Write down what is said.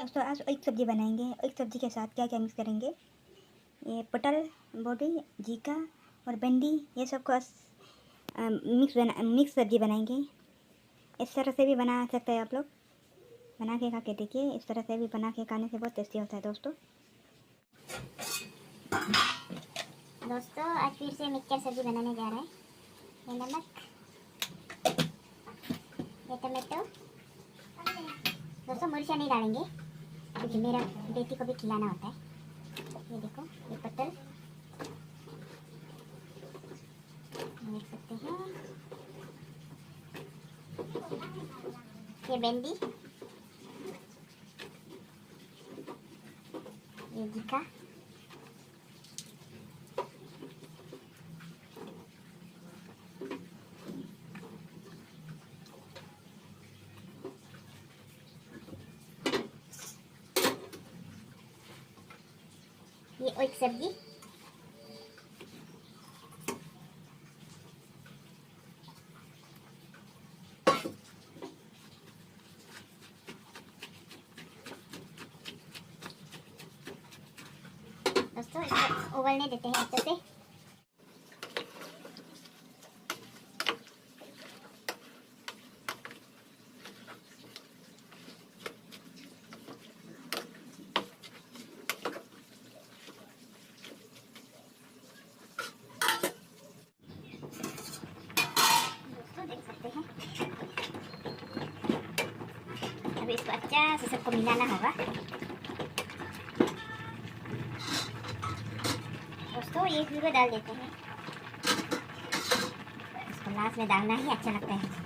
दोस्तों आज एक सब्ज़ी बनाएंगे। एक सब्ज़ी के साथ क्या क्या मिक्स करेंगे, ये पटल, बोटी, जीका और भिंडी, ये सब को मिक्स सब्ज़ी बनाएंगे। इस तरह से भी बना सकते हैं आप लोग, बना के खा के देखिए। इस तरह से भी बना के खाने से बहुत टेस्टी होता है दोस्तों। आज फिर से मिक्सचर सब्ज़ी बनाने जा रहे हैं। ये नमक, ये टमाटो, दोस्तों मिर्चा नहीं डालेंगे क्योंकि मेरा बेटी को भी खिलाना होता है। ये देखो, ये पटल देख सकते हैं, ये भिंडी, ये जीका, ये एक सब्जी, दोस्तों इसको उबलने देते हैं अच्छे से। देख सकते हैं, अभी इसको अच्छा से सबको मिलाना होगा। दोस्तों ये भी डाल देते हैं, इसको लास्ट में डालना ही अच्छा लगता है।